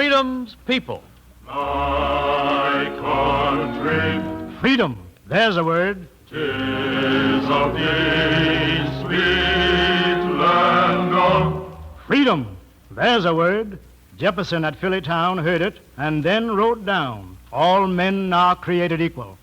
Freedom's people. My country. Freedom. There's a word. 'Tis of thee, sweet land of Freedom. There's a word. Jefferson at Phillytown heard it and then wrote down, all men are created equal.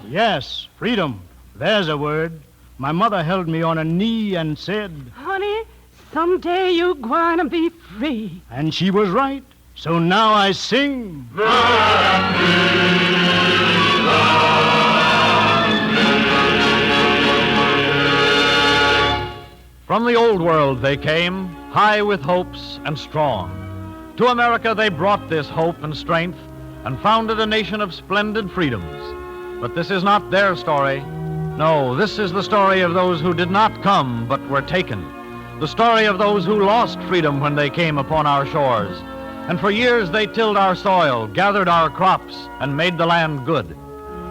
Yes, freedom. There's a word. My mother held me on a knee and said, Honey, someday you're going to be free. And she was right. So now I sing. From the old world they came, high with hopes and strong. To America they brought this hope and strength and founded a nation of splendid freedoms. But this is not their story. No, this is the story of those who did not come but were taken. The story of those who lost freedom when they came upon our shores. And for years they tilled our soil, gathered our crops, and made the land good.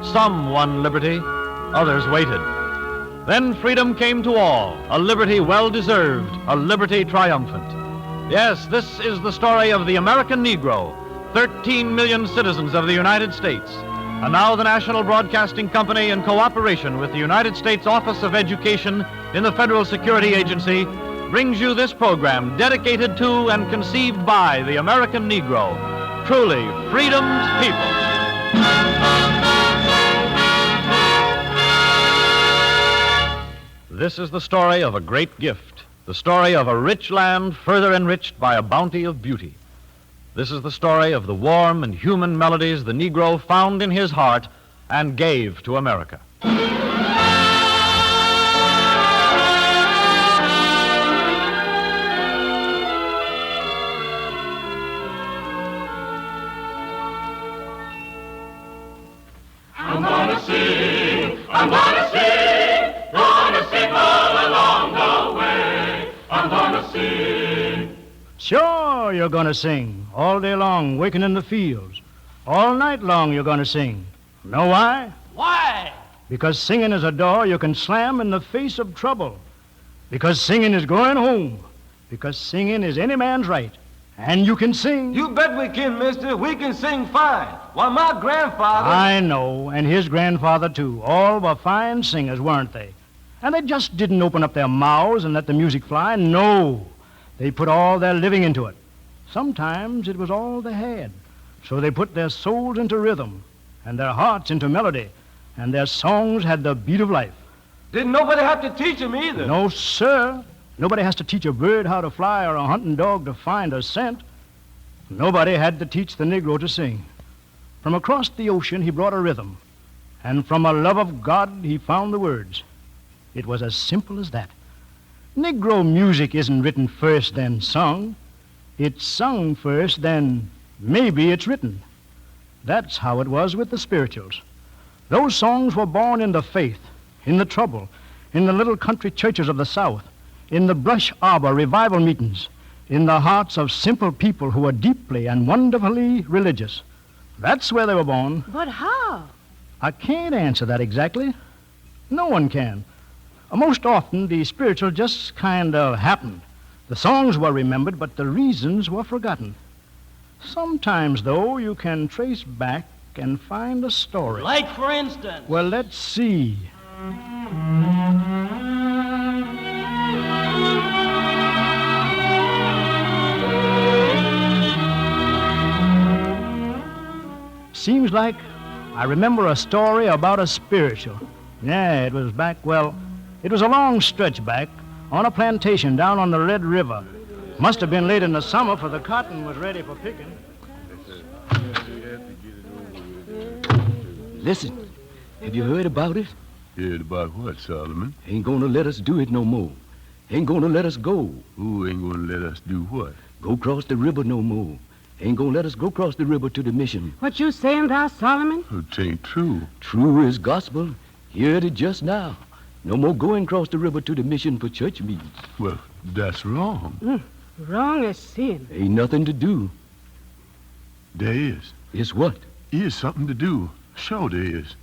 Some won liberty, others waited. Then freedom came to all, a liberty well-deserved, a liberty triumphant. Yes, this is the story of the American Negro, 13 million citizens of the United States. And now the National Broadcasting Company, in cooperation with the United States Office of Education in the Federal Security Agency, brings you this program dedicated to and conceived by the American Negro, truly freedom's people. This is the story of a great gift, the story of a rich land further enriched by a bounty of beauty. This is the story of the warm and human melodies the Negro found in his heart and gave to America. I'm gonna sing all along the way. I'm gonna sing. Sure, you're going to sing all day long, waking in the fields. All night long, you're going to sing. Know why? Why? Because singing is a door you can slam in the face of trouble. Because singing is going home. Because singing is any man's right. And you can sing. You bet we can, mister. We can sing fine. Why, my grandfather... I know, and his grandfather, too. All were fine singers, weren't they? And they just didn't open up their mouths and let the music fly. No. They put all their living into it. Sometimes it was all they had. So they put their souls into rhythm, and their hearts into melody, and their songs had the beat of life. Didn't nobody have to teach him either. No, sir. Nobody has to teach a bird how to fly or a hunting dog to find a scent. Nobody had to teach the Negro to sing. From across the ocean, he brought a rhythm, and from a love of God, he found the words. It was as simple as that. Negro music isn't written first, then sung. It's sung first, then maybe it's written. That's how it was with the spirituals. Those songs were born in the faith, in the trouble, in the little country churches of the South, in the brush arbor revival meetings, in the hearts of simple people who were deeply and wonderfully religious. That's where they were born. But how? I can't answer that exactly. No one can. Most often, the spiritual just kind of happened. The songs were remembered, but the reasons were forgotten. Sometimes, though, you can trace back and find a story. Like, for instance... Well, let's see. Seems like I remember a story about a spiritual. Yeah, it was back, well, it was a long stretch back on a plantation down on the Red River. Must have been late in the summer, for the cotton was ready for picking. Listen, have you heard about it? Heard about what, Solomon? Ain't gonna let us do it no more. Ain't gonna let us go. Who ain't gonna let us do what? Go cross the river no more. Ain't gonna let us go cross the river to the mission. What you saying thou, Solomon? It ain't true. True is gospel. Heard it just now. No more going across the river to the mission for church meetings. Well, that's wrong. Wrong as sin. Ain't nothing to do. There is. Is what? Is something to do. Sure there is.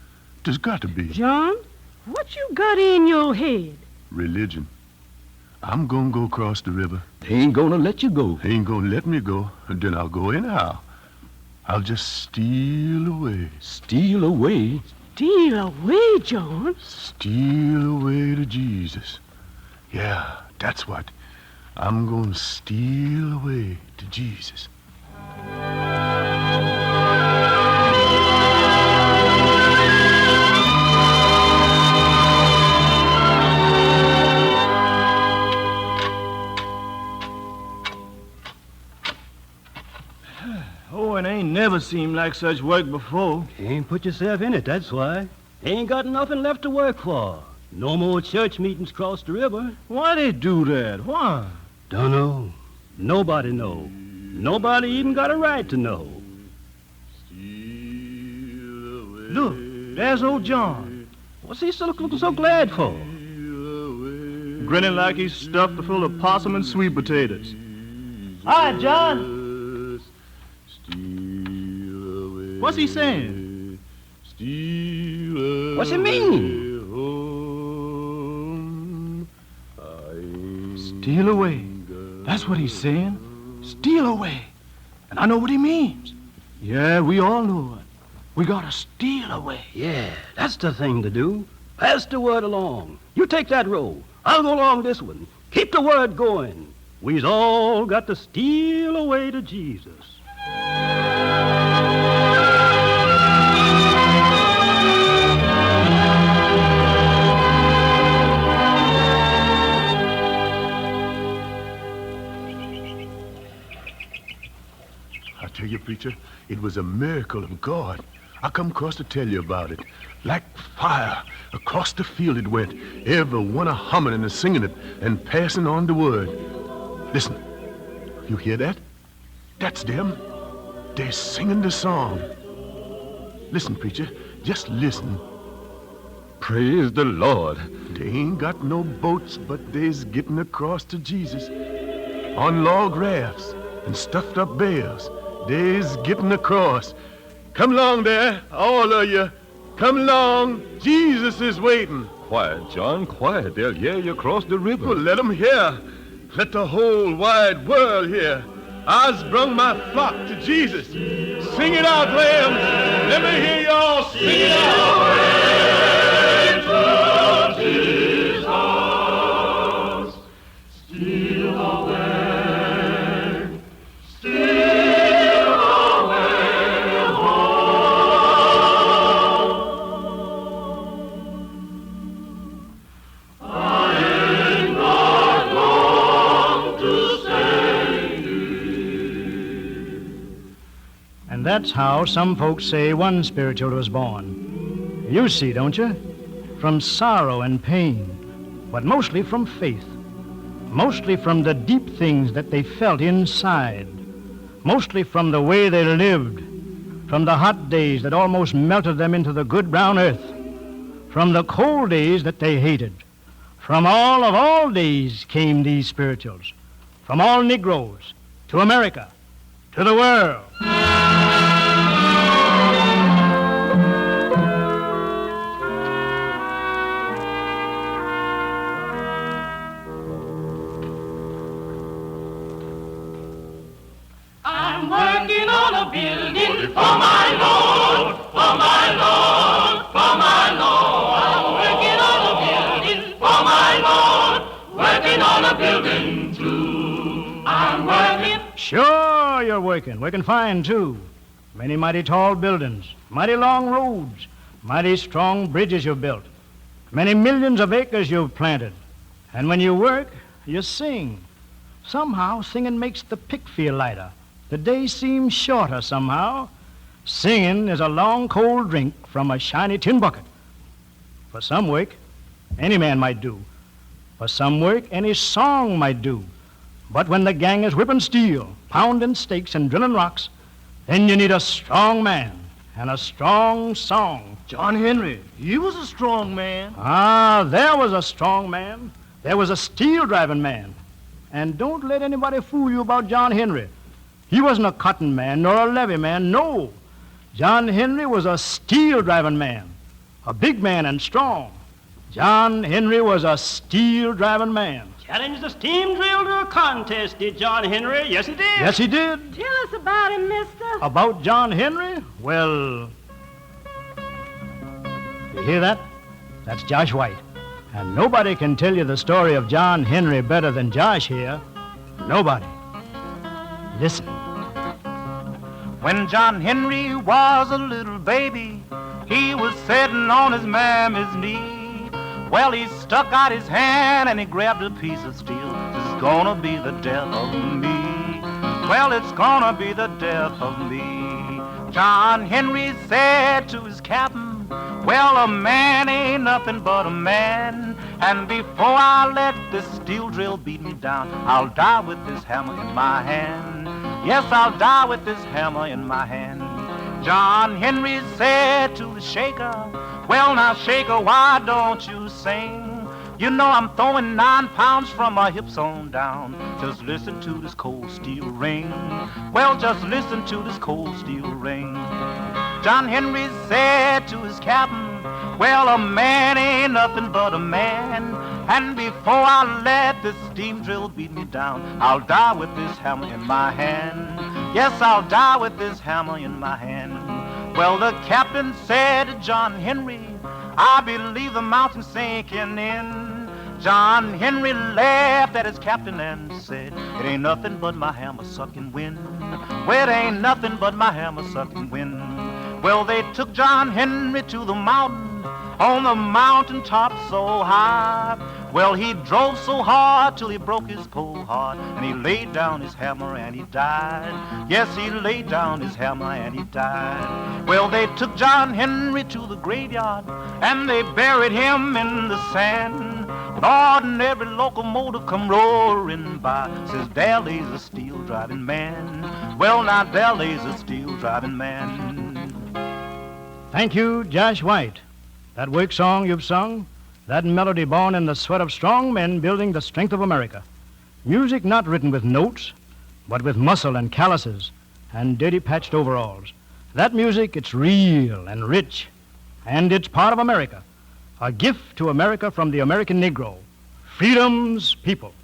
There's got to be. John, what you got in your head? Religion. I'm gonna go across the river. They ain't gonna let you go. They ain't gonna let me go, and then I'll go anyhow. I'll just steal away. Steal away? Steal away, John. Steal away to Jesus. Yeah, that's what. I'm gonna steal away to Jesus. Oh, it ain't never seemed like such work before. Ain't put yourself in it, that's why. Ain't got nothing left to work for. No more church meetings across the river. Why they do that? Why? Dunno. Nobody know. Nobody even got a right to know. Look, there's old John. What's he looking so glad for? Grinning like he's stuffed full of possum and sweet potatoes. Hi, John. What's he saying? What's it mean? Steal away. That's what he's saying. Steal away. And I know what he means. Yeah, we all know it. We gotta steal away. Yeah, that's the thing to do. Pass the word along. You take that road. I'll go along this one. Keep the word going. We's all got to steal away to Jesus. I tell you, preacher, it was a miracle of God. I come across to tell you about it. Like fire, across the field it went. Every one a humming and a singing it and passing on the word. Listen, you hear that? That's them. They're singing the song. Listen, preacher, just listen. Praise the Lord. They ain't got no boats, but they's getting across to Jesus. On log rafts and stuffed up bales, they's getting across. Come along there, all of you. Come along. Jesus is waiting. Quiet, John, quiet. They'll hear you across the river. Well, let them hear. Let the whole wide world hear. I's brung my flock to Jesus. Sing it out, lambs. Let me hear y'all sing it out. That's how some folks say one spiritual was born. You see, don't you? From sorrow and pain, but mostly from faith. Mostly from the deep things that they felt inside. Mostly from the way they lived. From the hot days that almost melted them into the good brown earth. From the cold days that they hated. From all days came these spirituals. From all Negroes to America, to the world. I'm working on a building for my Lord, for my Lord, for my Lord. I'm working on a building for my Lord, working on a building too. I'm working. Sure, you're working fine too. Many mighty tall buildings, mighty long roads, mighty strong bridges you've built. Many millions of acres you've planted. And when you work, you sing. Somehow, singing makes the pick feel lighter. The day seems shorter somehow. Singing is a long, cold drink from a shiny tin bucket. For some work, any man might do. For some work, any song might do. But when the gang is whipping steel, pounding stakes and drilling rocks, then you need a strong man and a strong song. John Henry, he was a strong man. Ah, there was a strong man. There was a steel-driving man. And don't let anybody fool you about John Henry. He wasn't a cotton man nor a levee man, no. John Henry was a steel-driving man, a big man and strong. John Henry was a steel-driving man. Challenged the steam drill to a contest, did John Henry? Yes, he did. Yes, he did. Tell us about him, mister. About John Henry? Well, you hear that? That's Josh White. And nobody can tell you the story of John Henry better than Josh here. Nobody. Listen. When John Henry was a little baby, he was sitting on his mammy's knee. Well, he stuck out his hand and he grabbed a piece of steel. This is gonna be the death of me. Well, it's gonna be the death of me. John Henry said to his captain, well, a man ain't nothing but a man. And before I let this steel drill beat me down, I'll die with this hammer in my hand. Yes, I'll die with this hammer in my hand. John Henry said to the shaker, well, now, shaker, why don't you sing? You know I'm throwing 9 pounds from my hips on down. Just listen to this cold steel ring. Well, just listen to this cold steel ring. John Henry said to his captain, well, a man ain't nothing but a man. And before I let this steam drill beat me down, I'll die with this hammer in my hand. Yes, I'll die with this hammer in my hand. Well, the captain said to John Henry, I believe the mountain's sinking in. John Henry laughed at his captain and said, it ain't nothing but my hammer sucking wind. Well, it ain't nothing but my hammer sucking wind. Well, they took John Henry to the mountain, on the mountain top so high. Well, he drove so hard till he broke his cold heart, and he laid down his hammer and he died. Yes, he laid down his hammer and he died. Well, they took John Henry to the graveyard, and they buried him in the sand. Lord, and every locomotive come roaring by, says, there lays a steel-driving man. Well, now, there lays a steel-driving man. Thank you, Josh White. That work song you've sung, that melody born in the sweat of strong men building the strength of America. Music not written with notes, but with muscle and calluses and dirty patched overalls. That music, it's real and rich, and it's part of America. A gift to America from the American Negro, freedom's people.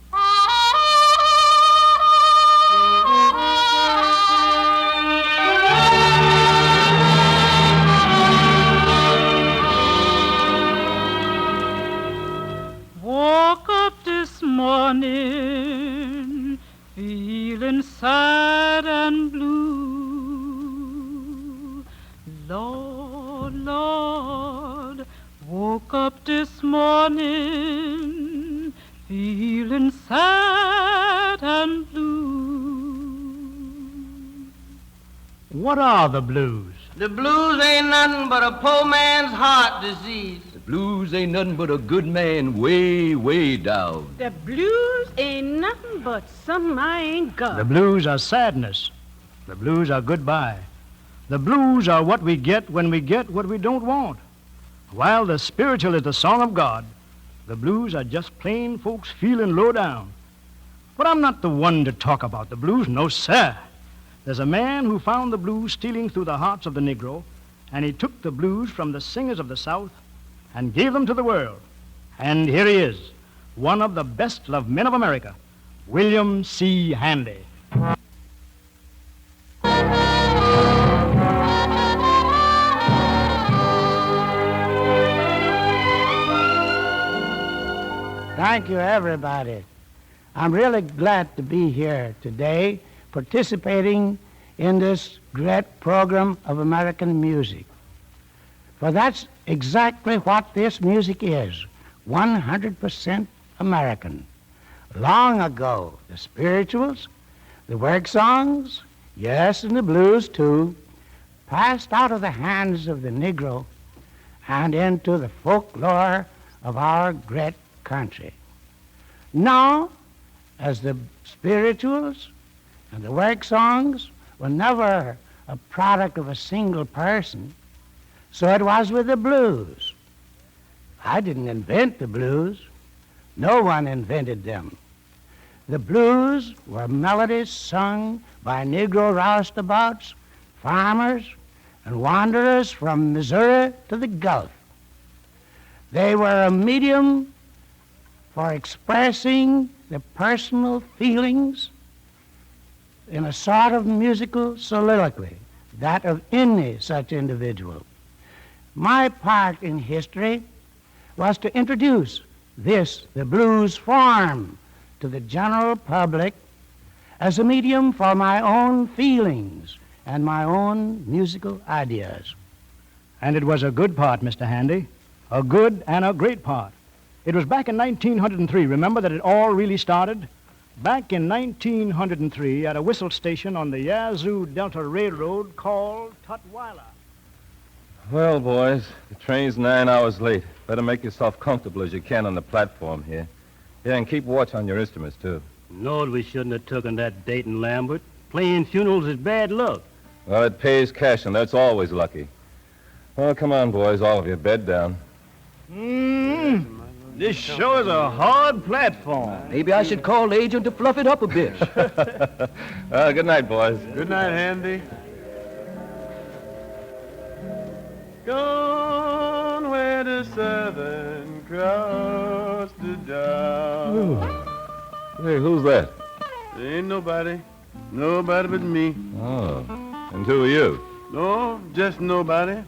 Woke up this morning feeling sad and blue. Lord, Lord, woke up this morning feeling sad and blue. What are the blues? The blues ain't nothing but a poor man's heart disease. The blues ain't nothing but a good man way, way down. The blues ain't nothing but something I ain't got. The blues are sadness. The blues are goodbye. The blues are what we get when we get what we don't want. While the spiritual is the song of God, the blues are just plain folks feeling low down. But I'm not the one to talk about the blues, no sir. There's a man who found the blues stealing through the hearts of the Negro, and he took the blues from the singers of the South and gave them to the world. And here he is, one of the best-loved men of America, William C. Handy. Thank you, everybody. I'm really glad to be here today participating in this great program of American music. For that's exactly what this music is, 100% American. Long ago, the spirituals, the work songs, yes, and the blues too, passed out of the hands of the Negro and into the folklore of our great country. Now, as the spirituals and the work songs were never a product of a single person, so it was with the blues. I didn't invent the blues. No one invented them. The blues were melodies sung by Negro roustabouts, farmers, and wanderers from Missouri to the Gulf. They were a medium for expressing the personal feelings in a sort of musical soliloquy, that of any such individual. My part in history was to introduce the blues form, to the general public as a medium for my own feelings and my own musical ideas. And it was a good part, Mr. Handy. A good and a great part. It was back in 1903, remember, that it all really started? Back in 1903 at a whistle station on the Yazoo Delta Railroad called Tutwiler. Well, boys, the train's 9 hours late. Better make yourself comfortable as you can on the platform here. Yeah, and keep watch on your instruments, too. Lord, we shouldn't have taken that date in Lambert. Playing funerals is bad luck. Well, it pays cash, and that's always lucky. Well, come on, boys, all of you, bed down. This sure is a hard platform. Maybe I should call the agent to fluff it up a bit. Good night, boys. Good night, Handy. Gone where the Southern Cross the down. Hey, who's that? There ain't nobody. Nobody but me. Oh, and who are you? No, just nobody.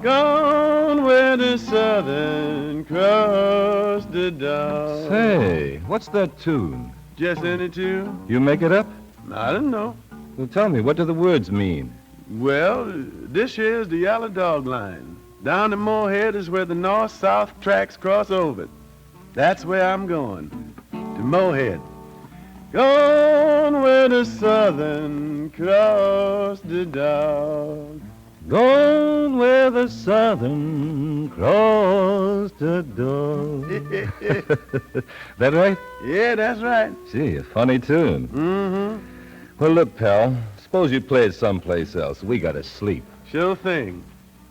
Gone where the Southern Cross the down. Say, what's that tune? Just any tune? You make it up? I don't know. Well, tell me, what do the words mean? Well, this here's the Yellow Dog Line. Down in Moorhead is where the north-south tracks cross over. That's where I'm going, to Moorhead. Gone where the Southern Cross the dog. Gone where the Southern Cross the dog. That right? Yeah, that's right. Gee, a funny tune. Mm-hmm. Well, look, pal, suppose you play it someplace else. We gotta sleep. Sure thing.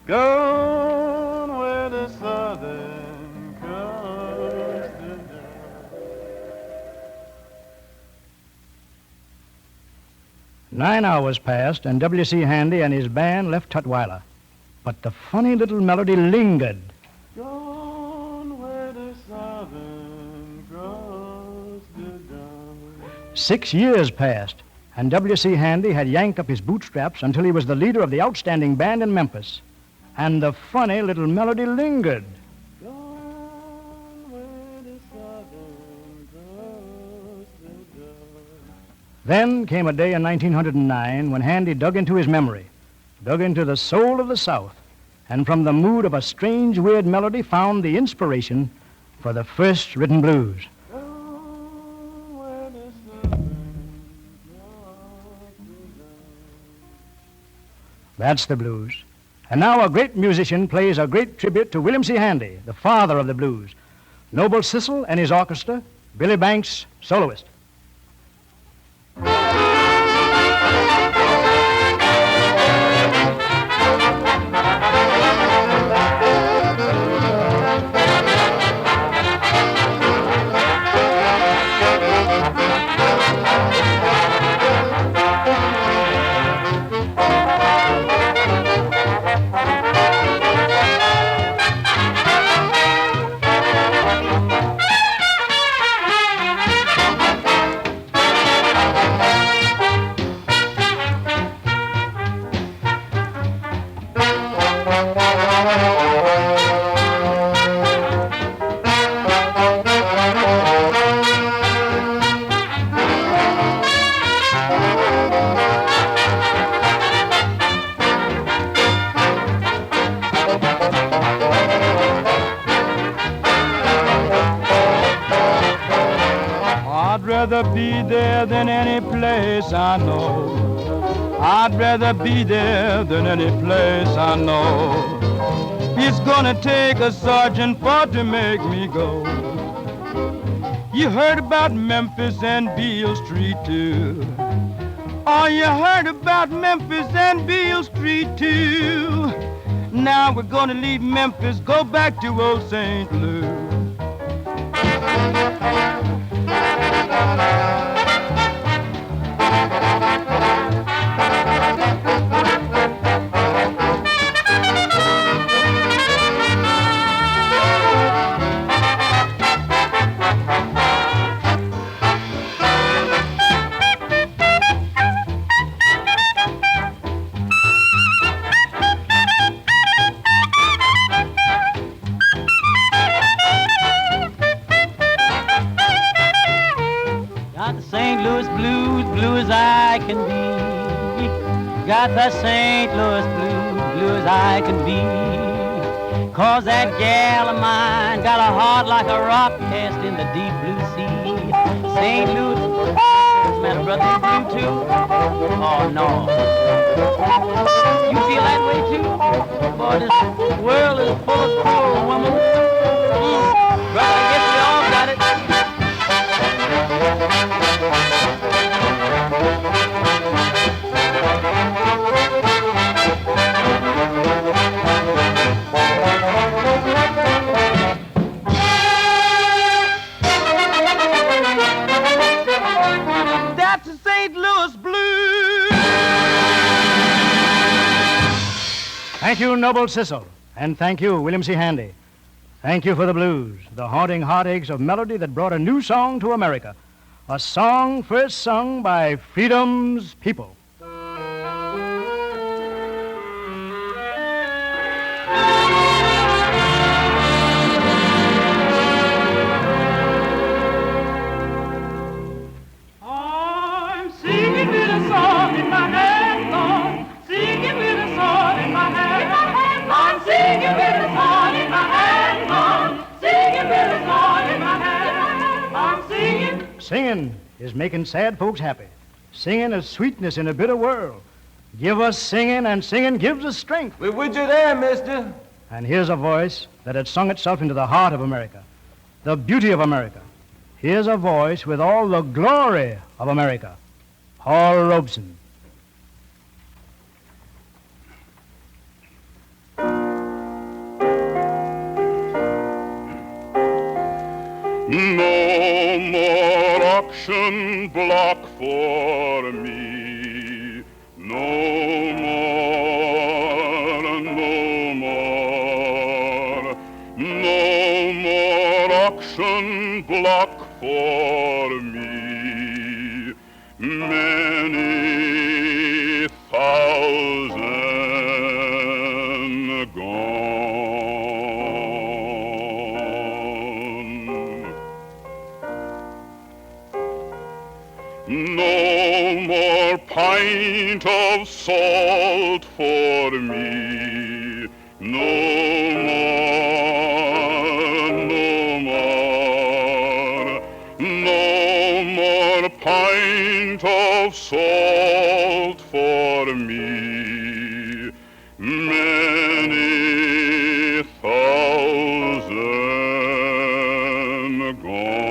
Gone where the Southern Cross the dog. 9 hours passed, and W.C. Handy and his band left Tutwiler. But the funny little melody lingered. Gone where the Southern Cross the dog. 6 years passed, and W.C. Handy had yanked up his bootstraps until he was the leader of the outstanding band in Memphis. And the funny little melody lingered. Gone where the Southern Cross the dog. Then came a day in 1909 when Handy dug into his memory, dug into the soul of the South, and from the mood of a strange, weird melody found the inspiration for the first written blues. Gone where the Southern Cross the dog. That's the blues. And now a great musician plays a great tribute to William C. Handy, the father of the blues. Noble Sissle and his orchestra, Billy Banks, soloist. I'd rather be there than any place I know. I'd rather be there than any place I know. It's gonna take a sergeant for to make me go. You heard about Memphis and Beale Street too. Oh, you heard about Memphis and Beale Street too. Now we're gonna leave Memphis, go back to old St. Louis. Got the St. Louis blues, blue as I can be. 'Cause that gal of mine got a heart like a rock cast in the deep blue sea. St. Louis, man, brother, you blue too? Oh, no. You feel that way too? Boy, this world is full of cold, woman. Brother, I guess we all got it. That's the St. Louis blues. Thank you, Noble Sissle. And thank you, William C. Handy. Thank you for the blues, the haunting heartaches of melody that brought a new song to America. A song first sung by freedom's people. I'm singing with a song in my hand, Lord. Singing with a song in my hand. I'm singing with a song in my hand, Lord. Singing with a song in my hand. I'm singing. Singing is making sad folks happy. Singing is sweetness in a bitter world. Give us singing, and singing gives us strength. We're with you there, mister. And here's a voice that had sung itself into the heart of America, the beauty of America. Here's a voice with all the glory of America, Paul Robeson. No more auction block for me. No more, no more. No more auction block for me. Many thousand gone. No more pint of salt for me. No more, no more. No more pint of salt for me. Many thousand gone.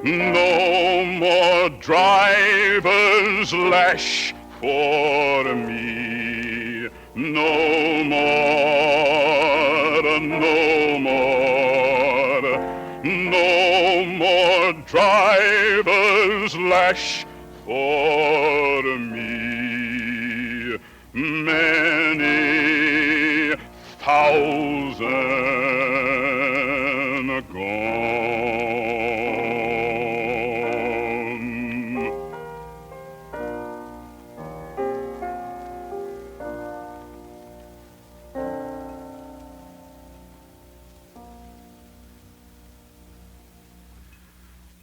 No more driver's lash for me. No more, no more. No more driver's lash for me. Many thousand gone.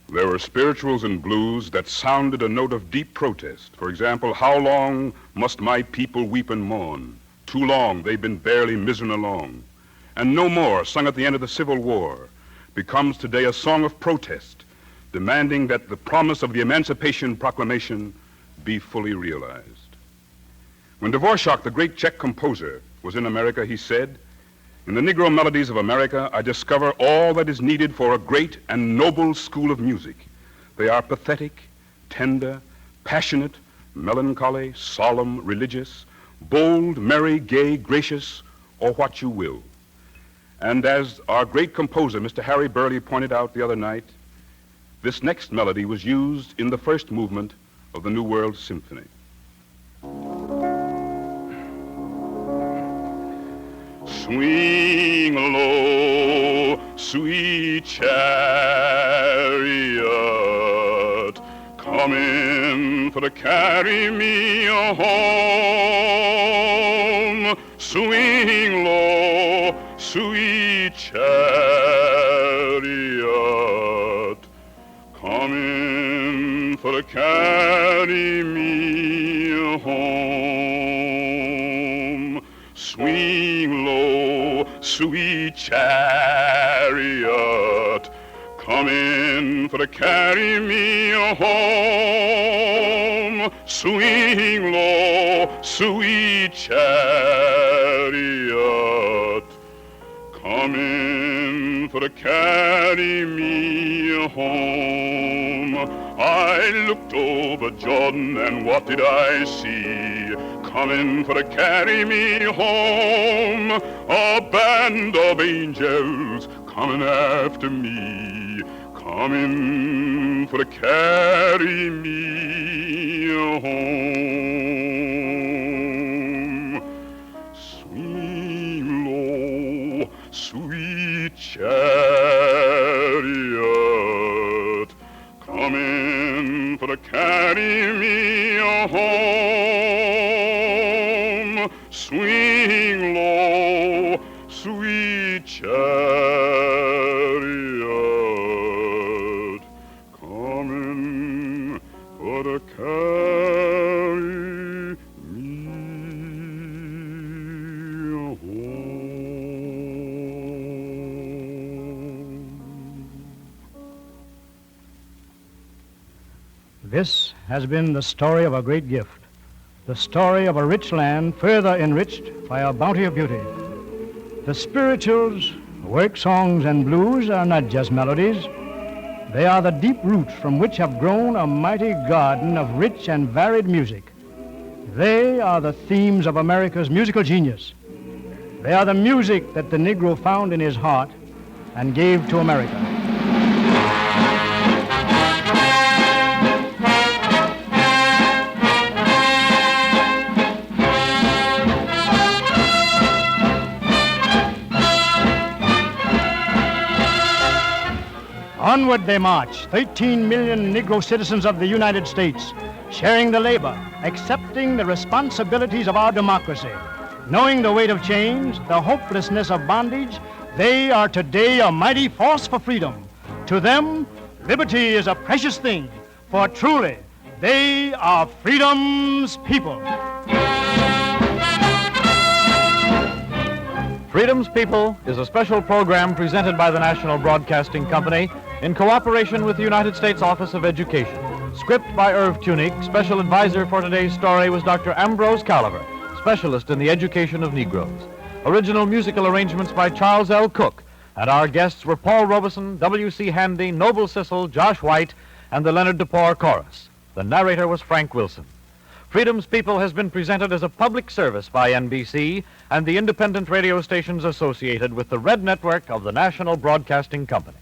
There were spirituals and blues that sounded a note of deep protest. For example, how long must my people weep and mourn? Too long, they've been barely miserin' along. And No More, sung at the end of the Civil War, becomes today a song of protest, demanding that the promise of the Emancipation Proclamation be fully realized. When Dvorak, the great Czech composer, was in America, he said, "In the Negro melodies of America, I discover all that is needed for a great and noble school of music. They are pathetic, tender, passionate, melancholy, solemn, religious, bold, merry, gay, gracious, or what you will." And as our great composer, Mr. Harry Burleigh, pointed out the other night, this next melody was used in the first movement of the New World Symphony. Swing low, sweet chariot, coming for to carry me home. Swing low, sweet chariot, coming for to carry me home. Swing low, sweet chariot, coming for to carry me home. Swing low, sweet chariot, coming for to carry me home. I looked over Jordan, and what did I see? Coming for to carry me home, a band of angels coming after me, coming for to carry me home. Swing low, sweet chariot, coming for to carry me home. Swing low, sweet chariot, coming for to carry me home. This has been the story of a great gift, the story of a rich land further enriched by a bounty of beauty. The spirituals, work songs, and blues are not just melodies. They are the deep roots from which have grown a mighty garden of rich and varied music. They are the themes of America's musical genius. They are the music that the Negro found in his heart and gave to America. Onward they march, 13 million Negro citizens of the United States, sharing the labor, accepting the responsibilities of our democracy. Knowing the weight of change, the hopelessness of bondage, they are today a mighty force for freedom. To them, liberty is a precious thing, for truly, they are freedom's people. Freedom's People is a special program presented by the National Broadcasting Company in cooperation with the United States Office of Education. Script by Irv Tunick. Special advisor for today's story was Dr. Ambrose Caliver, specialist in the education of Negroes. Original musical arrangements by Charles L. Cook. And our guests were Paul Robeson, W.C. Handy, Noble Sissle, Josh White, and the Leonard DePore Chorus. The narrator was Frank Wilson. Freedom's People has been presented as a public service by NBC and the independent radio stations associated with the Red Network of the National Broadcasting Company.